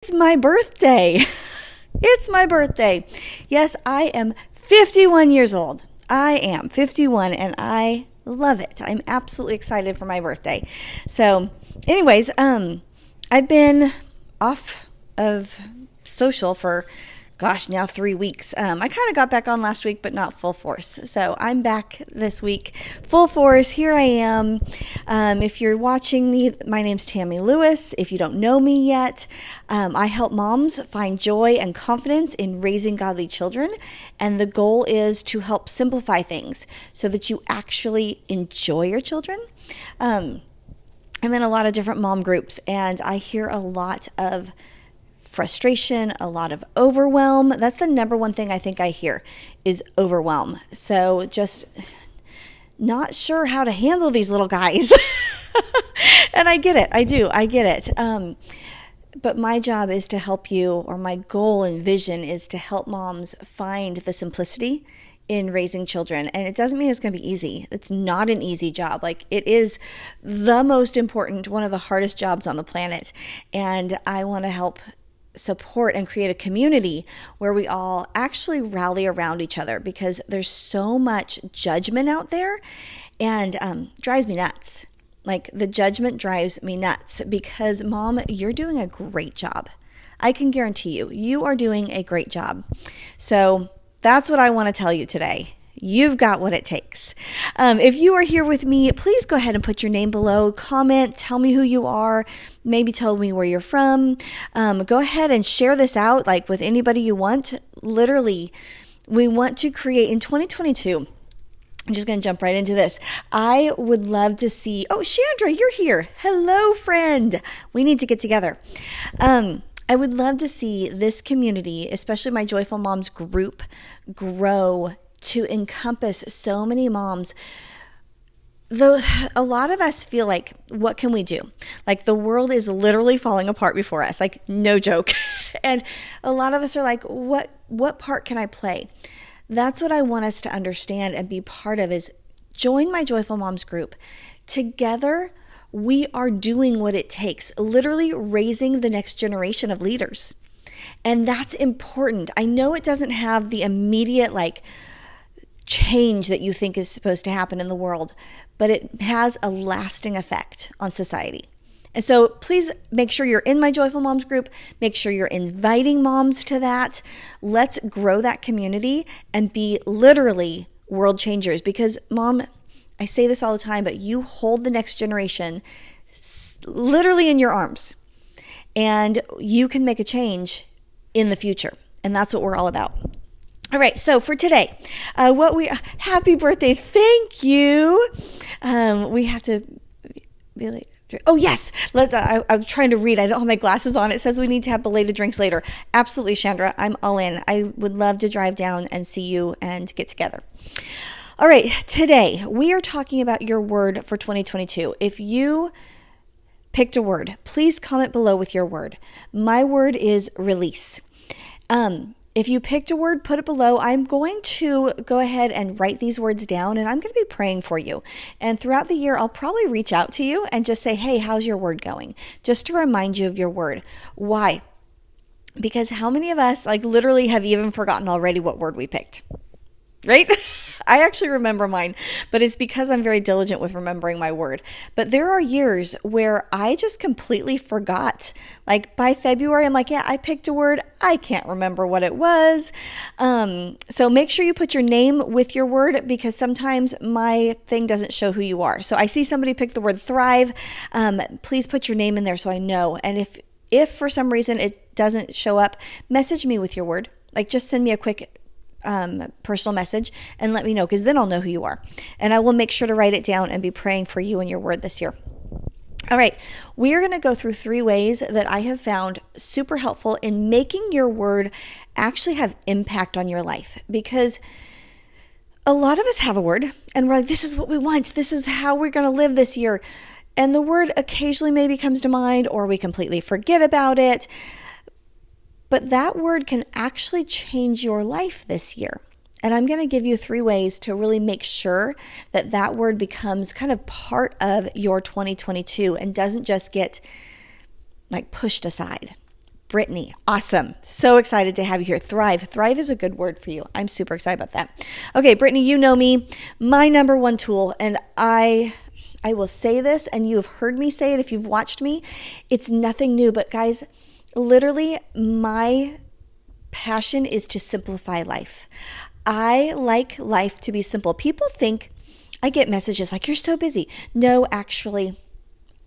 It's my birthday. It's my birthday. Yes, I am 51 years old. I am 51 and I love it. I'm absolutely excited for my birthday. So, anyways, I've been off of social for now 3 weeks. I kind of got back on last week, but not full force. So I'm back this week, full force. Here I am. If you're watching me, my name's Tammy Lewis. If you don't know me yet, I help moms find joy and confidence in raising godly children. And the goal is to help simplify things so that you actually enjoy your children. I'm in a lot of different mom groups, and I hear a lot of frustration, a lot of overwhelm. That's the number one thing I think I hear is overwhelm. So just not sure how to handle these little guys. And I get it. I do. I get it. But my job is to help you, or my goal and vision is to help moms find the simplicity in raising children. And it doesn't mean it's going to be easy. It's not an easy job. Like, it is the most important, one of the hardest jobs on the planet. And I want to help support and create a community where we all actually rally around each other, because there's so much judgment out there, and drives me nuts. Like, the judgment drives me nuts because, Mom, you're doing a great job. I can guarantee you are doing a great job. So that's what I want to tell you today. You've got what it takes. If you are here with me, please go ahead and put your name below. Comment, tell me who you are. Maybe tell me where you're from. Go ahead and share this out, like, with anybody you want. Literally, we want to create in 2022. I'm just going to jump right into this. I would love to see, Chandra, you're here. Hello, friend. We need to get together. I would love to see this community, especially my Joyful Moms group, grow to encompass so many moms. Though a lot of us feel like, what can we do? Like, the world is literally falling apart before us, like, no joke. And a lot of us are like, what part can I play? That's what I want us to understand and be part of, is join my Joyful Moms group. Together, we are doing what it takes, literally raising the next generation of leaders. And that's important. I know it doesn't have the immediate, change that you think is supposed to happen in the world, but it has a lasting effect on society. And so please make sure you're in my Joyful Moms group. Make sure you're inviting moms to that. Let's grow that community and be literally world changers, because, Mom, I say this all the time, but you hold the next generation literally in your arms, and you can make a change in the future. And that's what we're all about. All right, so for today, happy birthday, thank you. We have to be late. Oh yes, I'm trying to read. I don't have my glasses on. It says we need to have belated drinks later. Absolutely, Chandra, I'm all in. I would love to drive down and see you and get together. All right, today we are talking about your word for 2022. If you picked a word, please comment below with your word. My word is release. If you picked a word, put it below. I'm going to go ahead and write these words down, and I'm going to be praying for you. And throughout the year, I'll probably reach out to you and just say, hey, how's your word going? Just to remind you of your word. Why? Because how many of us literally have even forgotten already what word we picked? Right? I actually remember mine, but it's because I'm very diligent with remembering my word. But there are years where I just completely forgot. Like, by February, I'm like, yeah, I picked a word. I can't remember what it was. So make sure you put your name with your word, because sometimes my thing doesn't show who you are. So I see somebody pick the word thrive. Please put your name in there so I know. And if for some reason it doesn't show up, message me with your word. Just send me a quick personal message and let me know, because then I'll know who you are, and I will make sure to write it down and be praying for you and your word this year. All right, we are going to go through 3 ways that I have found super helpful in making your word actually have impact on your life, because a lot of us have a word and we're like, this is what we want, this is how we're going to live this year, and the word occasionally maybe comes to mind, or we completely forget about it. But that word can actually change your life this year. And I'm going to give you 3 ways to really make sure that that word becomes kind of part of your 2022 and doesn't just get pushed aside. Brittany. Awesome. So excited to have you here. Thrive. Thrive is a good word for you. I'm super excited about that. Okay, Brittany, you know me, my number one tool, and I will say this, and you have heard me say it if you've watched me. It's nothing new, but guys, literally my passion is to simplify life. I like life to be simple. People think, I get messages like, you're so busy. No, actually,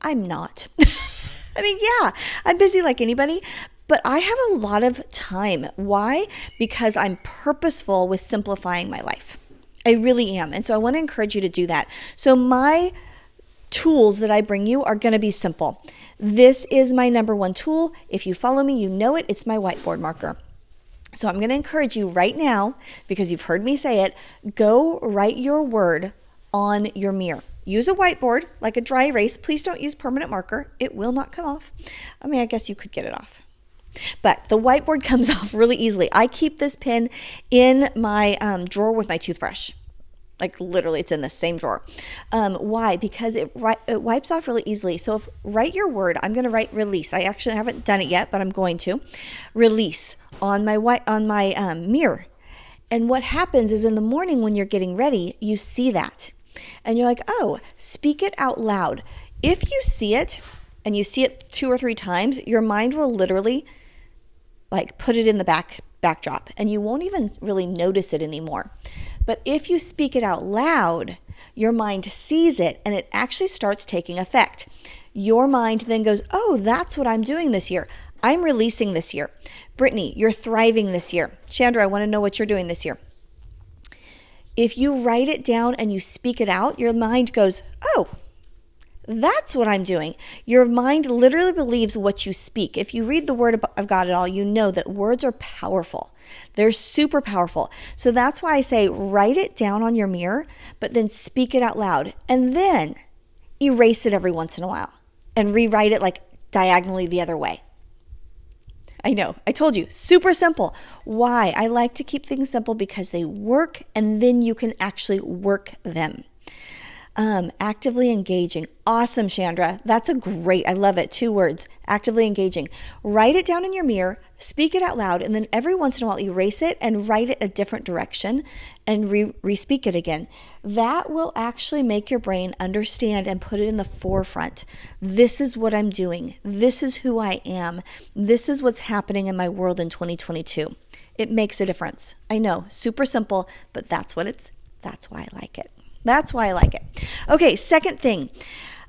I'm not. I mean, yeah, I'm busy like anybody, but I have a lot of time. Why? Because I'm purposeful with simplifying my life. I really am. And so I want to encourage you to do that. So my tools that I bring you are going to be simple. This is my number one tool. If you follow me, you know it. It's my whiteboard marker. So I'm going to encourage you right now, because you've heard me say it, go write your word on your mirror. Use a whiteboard like a dry erase. Please don't use permanent marker. It will not come off. I mean, I guess you could get it off. But the whiteboard comes off really easily. I keep this pen in my drawer with my toothbrush. Like literally it's in the same drawer. Why? Because it wipes off really easily. So write your word. I'm going to write release. I actually haven't done it yet, but I'm going to. Release on my mirror. And what happens is in the morning when you're getting ready, you see that. And you're like, oh, speak it out loud. If you see it and you see it 2 or 3 times, your mind will literally like put it in the backdrop and you won't even really notice it anymore. But if you speak it out loud, your mind sees it and it actually starts taking effect. Your mind then goes, oh, that's what I'm doing this year. I'm releasing this year. Brittany, you're thriving this year. Chandra, I want to know what you're doing this year. If you write it down and you speak it out, your mind goes, oh, that's what I'm doing. Your mind literally believes what you speak. If you read the Word of God at all, you know that words are powerful. They're super powerful. So that's why I say write it down on your mirror, but then speak it out loud. And then erase it every once in a while and rewrite it like diagonally the other way. I know, I told you, super simple. Why? I like to keep things simple because they work and then you can actually work them. Actively engaging. Awesome, Chandra. That's I love it. 2 words, actively engaging. Write it down in your mirror, speak it out loud, and then every once in a while erase it and write it a different direction and re-speak it again. That will actually make your brain understand and put it in the forefront. This is what I'm doing. This is who I am. This is what's happening in my world in 2022. It makes a difference. I know, super simple, but that's why I like it. That's why I like it. Okay, second thing,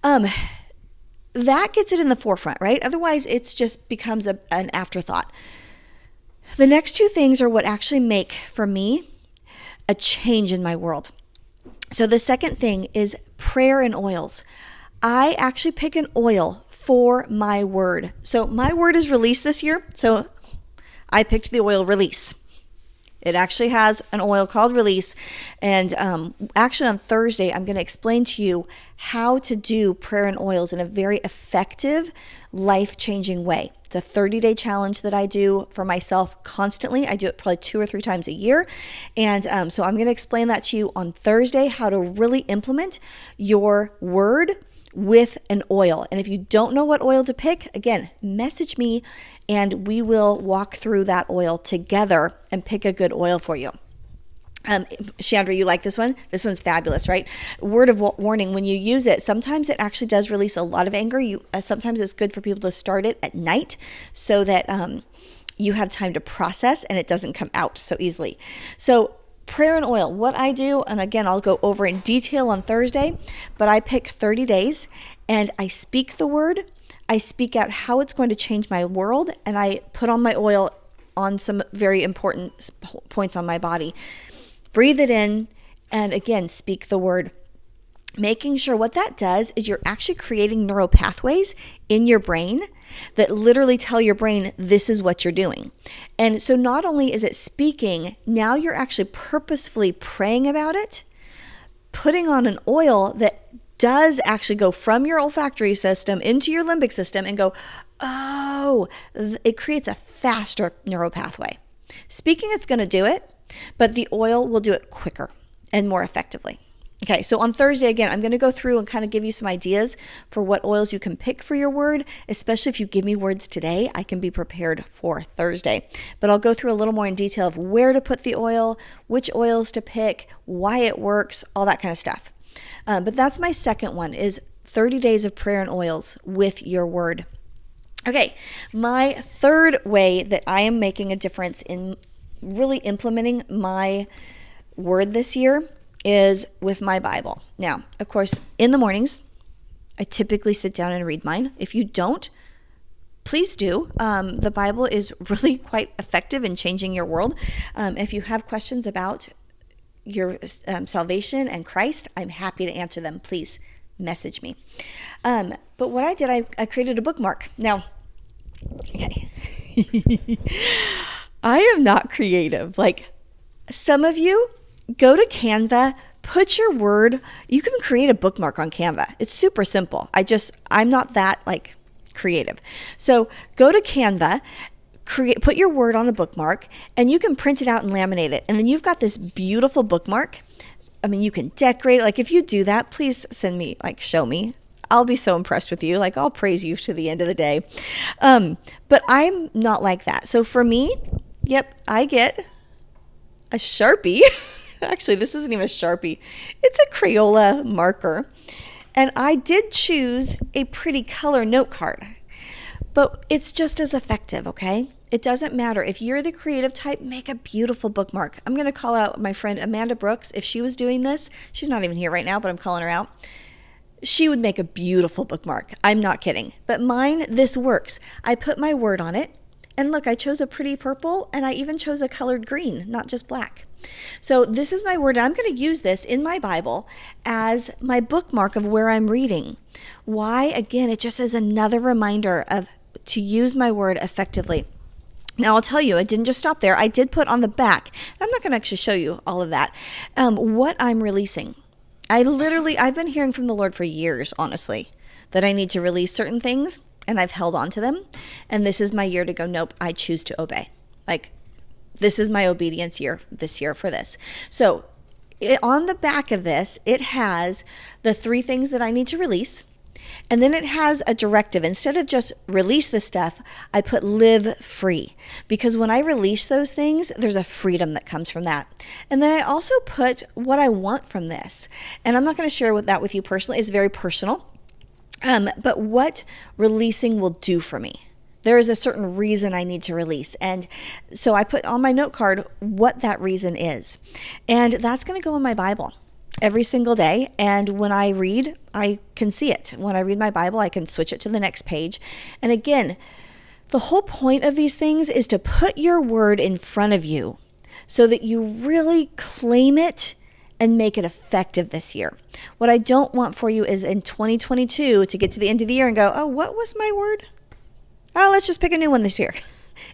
that gets it in the forefront, right? Otherwise, it just becomes an afterthought. The next 2 things are what actually make, for me, a change in my world. So the second thing is prayer and oils. I actually pick an oil for my word. So my word is release this year. So I picked the oil release. It actually has an oil called Release. And actually on Thursday, I'm going to explain to you how to do prayer and oils in a very effective, life-changing way. It's a 30-day challenge that I do for myself constantly. I do it probably 2 or 3 times a year. And so I'm going to explain that to you on Thursday, how to really implement your word with an oil. And if you don't know what oil to pick, again, message me and we will walk through that oil together and pick a good oil for you. Chandra, you like this one? This one's fabulous, right? Word of warning, when you use it, sometimes it actually does release a lot of anger. Sometimes it's good for people to start it at night so that you have time to process and it doesn't come out so easily. So prayer and oil, what I do, and again, I'll go over in detail on Thursday, but I pick 30 days and I speak the word. I speak out how it's going to change my world, and I put on my oil on some very important points on my body. Breathe it in, and again, speak the word. Making sure what that does is you're actually creating neural pathways in your brain that literally tell your brain this is what you're doing. And so not only is it speaking, now you're actually purposefully praying about it, putting on an oil that does actually go from your olfactory system into your limbic system and go, oh, it creates a faster neural pathway. Speaking, it's going to do it, but the oil will do it quicker and more effectively. Okay, so on Thursday, again, I'm going to go through and kind of give you some ideas for what oils you can pick for your word, especially if you give me words today, I can be prepared for Thursday. But I'll go through a little more in detail of where to put the oil, which oils to pick, why it works, all that kind of stuff. But that's my second one, is 30 days of prayer and oils with your word. Okay, my third way that I am making a difference in really implementing my word this year is with my Bible. Now, of course, in the mornings, I typically sit down and read mine. If you don't, please do. The Bible is really quite effective in changing your world. If you have questions about your salvation and Christ, I'm happy to answer them. Please message me. But what I did, I created a bookmark. Now, okay, I am not creative. Like some of you, go to Canva, put your word, you can create a bookmark on Canva. It's super simple. I'm not that like creative. So go to Canva, put your word on a bookmark, and you can print it out and laminate it. And then you've got this beautiful bookmark. I mean, you can decorate it. Like if you do that, please send me, like show me. I'll be so impressed with you. Like I'll praise you to the end of the day. But I'm not like that. So for me, I get a Sharpie. Actually, this isn't even a Sharpie. It's a Crayola marker. And I did choose a pretty color note card. But it's just as effective, okay? It doesn't matter. If you're the creative type, make a beautiful bookmark. I'm going to call out my friend Amanda Brooks. If she was doing this, she's not even here right now, but I'm calling her out. She would make a beautiful bookmark. I'm not kidding. But mine, this works. I put my word on it. And look, I chose a pretty purple, and I even chose a colored green, not just black. So this is my word. I'm going to use this in my Bible as my bookmark of where I'm reading. Why? Again, it just is another reminder to use my word effectively. Now, I'll tell you, I didn't just stop there. I did put on the back. I'm not going to actually show you all of that. What I'm releasing. I've been hearing from the Lord for years, honestly, that I need to release certain things, and I've held on to them. And this is my year to go, nope, I choose to obey. Like, this is my obedience year this year for this. So on the back of this, it has the 3 things that I need to release. And then it has a directive. Instead of just release the stuff, I put live free. Because when I release those things, there's a freedom that comes from that. And then I also put what I want from this. And I'm not going to share that with you personally. It's very personal. But what releasing will do for me. There is a certain reason I need to release. And so I put on my note card what that reason is. And that's going to go in my Bible every single day. And when I read, I can see it. When I read my Bible, I can switch it to the next page. And again, the whole point of these things is to put your word in front of you so that you really claim it and make it effective this year. What I don't want for you is in 2022 to get to the end of the year and go, oh, what was my word? Oh, let's just pick a new one this year.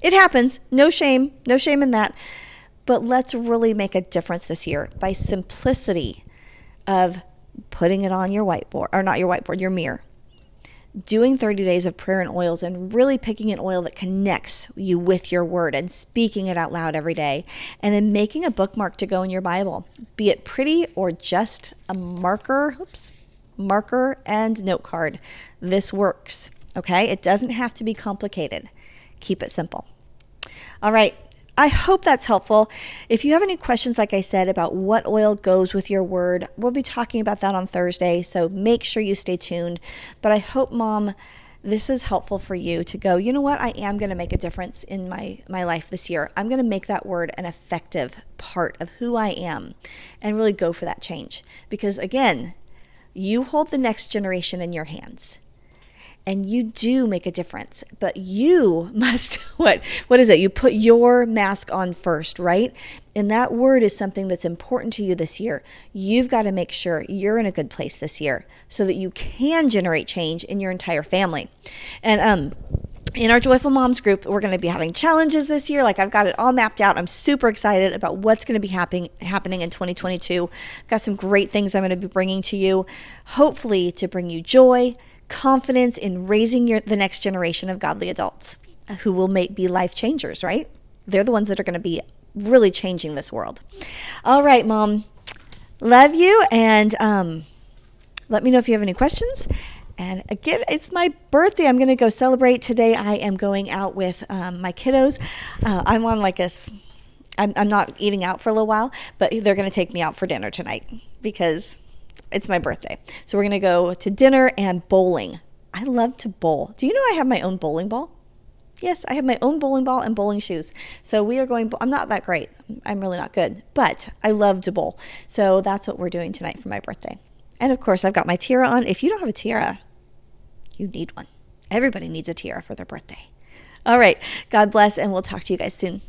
It happens. No shame in that. But let's really make a difference this year by simplicity of putting it on your whiteboard, or not your whiteboard, your mirror. Doing 30 days of prayer and oils and really picking an oil that connects you with your word and speaking it out loud every day. And then making a bookmark to go in your Bible, be it pretty or just a marker and note card. This works. Okay, it doesn't have to be complicated. Keep it simple. All right, I hope that's helpful. If you have any questions, like I said, about what oil goes with your word, we'll be talking about that on Thursday, so make sure you stay tuned. But I hope, Mom, this is helpful for you to go, you know what, I am going to make a difference in my life this year. I'm going to make that word an effective part of who I am and really go for that change. Because again, you hold the next generation in your hands. And you do make a difference, but you must, what is it? You put your mask on first, right? And that word is something that's important to you this year. You've got to make sure you're in a good place this year so that you can generate change in your entire family. And in our Joyful Moms group, we're going to be having challenges this year. Like I've got it all mapped out. I'm super excited about what's going to be happening in 2022. Got some great things I'm going to be bringing to you, hopefully to bring you joy, confidence in raising the next generation of godly adults who will be life changers, right? They're the ones that are going to be really changing this world. All right, Mom, Love you, and let me know if you have any questions. And again, it's my birthday. I'm going to go celebrate today. I am going out with my kiddos. I'm on like I'm not eating out for a little while, but they're going to take me out for dinner tonight because it's my birthday. So we're going to go to dinner and bowling. I love to bowl. Do you know I have my own bowling ball? Yes, I have my own bowling ball and bowling shoes. So we are going, I'm not that great. I'm really not good, but I love to bowl. So that's what we're doing tonight for my birthday. And of course, I've got my tiara on. If you don't have a tiara, you need one. Everybody needs a tiara for their birthday. All right. God bless, and we'll talk to you guys soon.